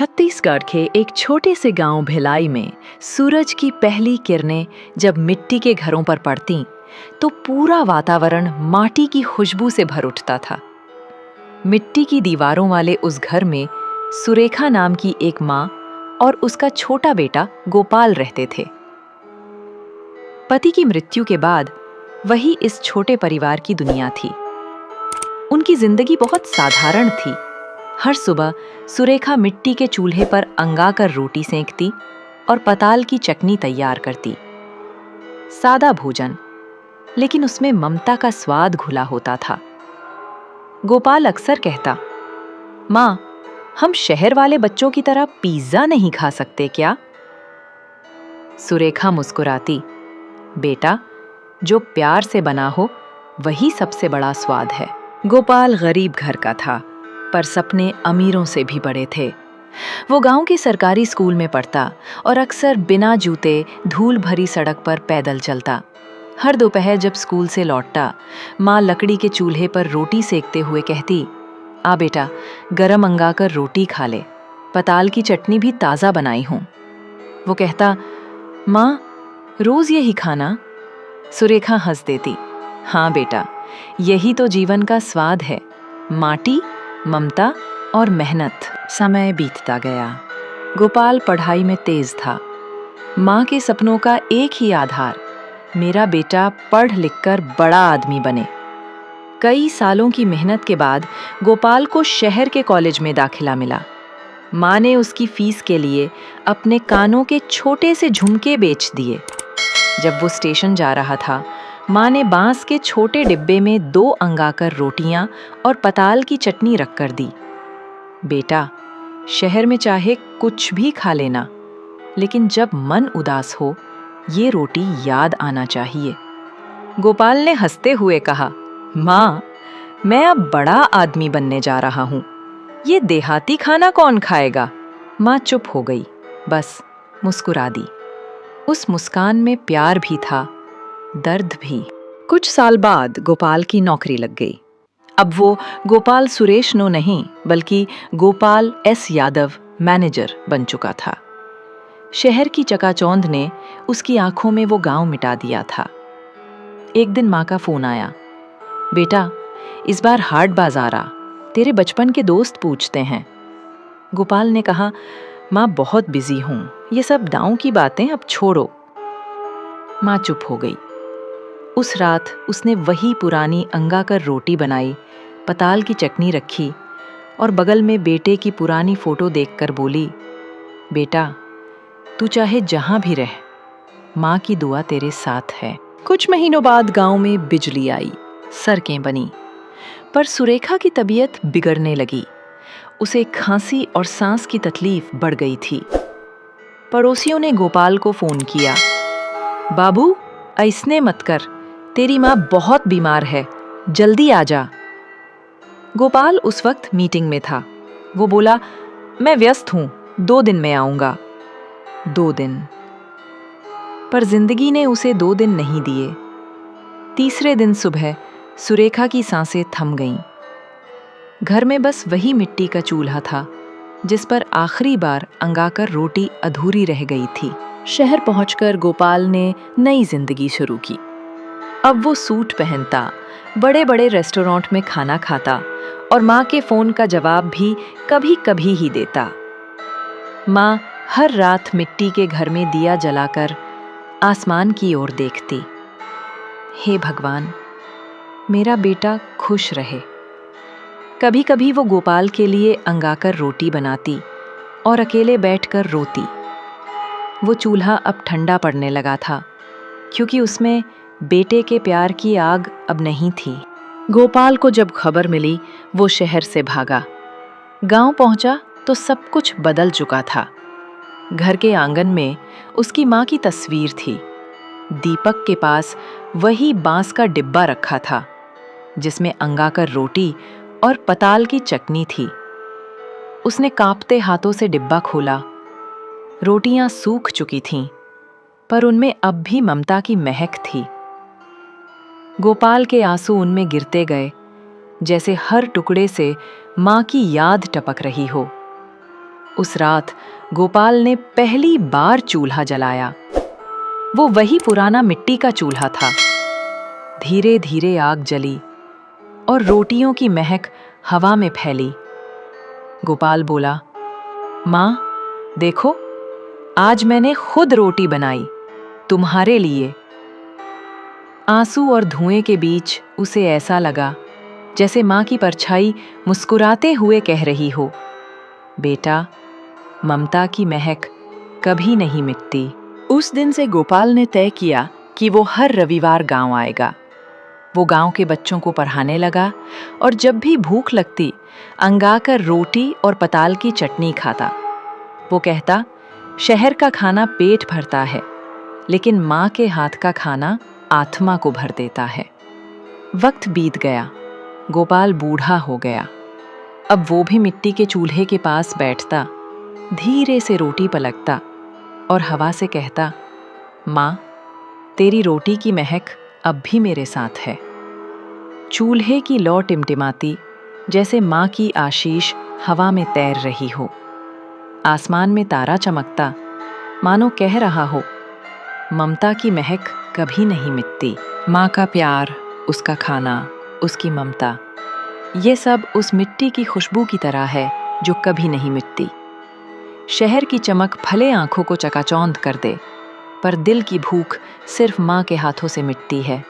छत्तीसगढ़ के एक छोटे से गांव भिलाई में सूरज की पहली किरणें जब मिट्टी के घरों पर पड़तीं, तो पूरा वातावरण माटी की खुशबू से भर उठता था। मिट्टी की दीवारों वाले उस घर में सुरेखा नाम की एक माँ और उसका छोटा बेटा गोपाल रहते थे। पति की मृत्यु के बाद वही इस छोटे परिवार की दुनिया थी। उनकी जिंदगी बहुत साधारण थी। हर सुबह सुरेखा मिट्टी के चूल्हे पर अंगाकर रोटी सेंकती और पताल की चटनी तैयार करती। सादा भोजन, लेकिन उसमें ममता का स्वाद घुला होता था। गोपाल अक्सर कहता, माँ, हम शहर वाले बच्चों की तरह पिज्जा नहीं खा सकते क्या? सुरेखा मुस्कुराती, बेटा, जो प्यार से बना हो वही सबसे बड़ा स्वाद है। गोपाल गरीब घर का था, पर सपने अमीरों से भी बड़े थे। वो गांव के सरकारी स्कूल में पढ़ता और अक्सर बिना जूते धूल भरी सड़क पर पैदल चलता। हर दोपहर जब स्कूल से लौटता, माँ लकड़ी के चूल्हे पर रोटी सेकते हुए कहती, आ बेटा, गरम अंगाकर रोटी खा ले, पताल की चटनी भी ताज़ा बनाई हूँ। वो कहता, माँ, रोज़ यही खाना? सुरेखा हंस देती, हाँ बेटा, यही तो जीवन का स्वाद है, माटी, ममता और मेहनत। समय बीतता गया। गोपाल पढ़ाई में तेज था। माँ के सपनों का एक ही आधार, मेरा बेटा पढ़ लिखकर बड़ा आदमी बने। कई सालों की मेहनत के बाद गोपाल को शहर के कॉलेज में दाखिला मिला। माँ ने उसकी फीस के लिए अपने कानों के छोटे से झुमके बेच दिए। जब वो स्टेशन जा रहा था, माँ ने बांस के छोटे डिब्बे में 2 अंगाकर रोटियां और पताल की चटनी रखकर दी। बेटा, शहर में चाहे कुछ भी खा लेना, लेकिन जब मन उदास हो, ये रोटी याद आना चाहिए। गोपाल ने हंसते हुए कहा, माँ, मैं अब बड़ा आदमी बनने जा रहा हूँ, ये देहाती खाना कौन खाएगा? माँ चुप हो गई, बस मुस्कुरा दी। उस मुस्कान में प्यार भी था, दर्द भी। कुछ साल बाद गोपाल की नौकरी लग गई। अब वो गोपाल सुरेश नो नहीं, बल्कि गोपाल एस यादव मैनेजर बन चुका था। शहर की चकाचौंध ने उसकी आंखों में वो गांव मिटा दिया था। एक दिन माँ का फोन आया, बेटा, इस बार हाट बाजार आ, तेरे बचपन के दोस्त पूछते हैं। गोपाल ने कहा, माँ, बहुत बिजी हूँ, ये सब गांव की बातें अब छोड़ो। माँ चुप हो गई। उस रात उसने वही पुरानी अंगाकर रोटी बनाई, पताल की चटनी रखी और बगल में बेटे की पुरानी फोटो देखकर बोली, बेटा, तू चाहे जहां भी रह, माँ की दुआ तेरे साथ है। कुछ महीनों बाद गांव में बिजली आई, सड़कें बनी, पर सुरेखा की तबीयत बिगड़ने लगी। उसे खांसी और सांस की तकलीफ बढ़ गई थी। पड़ोसियों ने गोपाल को फोन किया, बाबू, ऐसने मत कर, तेरी माँ बहुत बीमार है, जल्दी आ जा। गोपाल उस वक्त मीटिंग में था। वो बोला, मैं व्यस्त हूँ, 2 दिन में आऊँगा। 2 दिन। पर जिंदगी ने उसे 2 दिन नहीं दिए। तीसरे दिन सुबह सुरेखा की सांसें थम गईं। घर में बस वही मिट्टी का चूल्हा था, जिस पर आखिरी बार अंगाकर रोटी अधूरी रह गई थी। शहर पहुंचकर गोपाल ने नई जिंदगी शुरू की। अब वो सूट पहनता, बड़े बड़े रेस्टोरेंट में खाना खाता और माँ के फोन का जवाब भी कभी कभी ही देता। माँ हर रात मिट्टी के घर में दिया जलाकर आसमान की ओर देखती, हे भगवान, मेरा बेटा खुश रहे। कभी कभी वो गोपाल के लिए अंगाकर रोटी बनाती और अकेले बैठकर रोती। वो चूल्हा अब ठंडा पड़ने लगा था, क्योंकि उसमें बेटे के प्यार की आग अब नहीं थी। गोपाल को जब खबर मिली, वो शहर से भागा। गांव पहुंचा तो सब कुछ बदल चुका था। घर के आंगन में उसकी माँ की तस्वीर थी। दीपक के पास वही बांस का डिब्बा रखा था, जिसमें अंगाकर रोटी और पताल की चटनी थी। उसने कांपते हाथों से डिब्बा खोला। रोटियां सूख चुकी थीं, पर उनमें अब भी ममता की महक थी। गोपाल के आंसू उनमें गिरते गए, जैसे हर टुकड़े से माँ की याद टपक रही हो। उस रात गोपाल ने पहली बार चूल्हा जलाया। वो वही पुराना मिट्टी का चूल्हा था। धीरे धीरे आग जली और रोटियों की महक हवा में फैली। गोपाल बोला, माँ, देखो, आज मैंने खुद रोटी बनाई, तुम्हारे लिए। आंसू और धुएं के बीच उसे ऐसा लगा जैसे माँ की परछाई मुस्कुराते हुए कह रही हो, बेटा, ममता की महक कभी नहीं मिटती। उस दिन से गोपाल ने तय किया कि वो हर रविवार गांव आएगा। वो गांव के बच्चों को पढ़ाने लगा और जब भी भूख लगती, अंगाकर रोटी और पताल की चटनी खाता। वो कहता, शहर का खाना पेट भरता है, लेकिन माँ के हाथ का खाना आत्मा को भर देता है। वक्त बीत गया, गोपाल बूढ़ा हो गया। अब वो भी मिट्टी के चूल्हे के पास बैठता, धीरे से रोटी पलकता और हवा से कहता, माँ, तेरी रोटी की महक अब भी मेरे साथ है। चूल्हे की लौ टिमटिमाती, जैसे माँ की आशीष हवा में तैर रही हो। आसमान में तारा चमकता, मानो कह रहा हो, ममता की महक कभी नहीं मिटती। माँ का प्यार, उसका खाना, उसकी ममता, ये सब उस मिट्टी की खुशबू की तरह है जो कभी नहीं मिटती। शहर की चमक भले आंखों को चकाचौंध कर दे, पर दिल की भूख सिर्फ माँ के हाथों से मिटती है।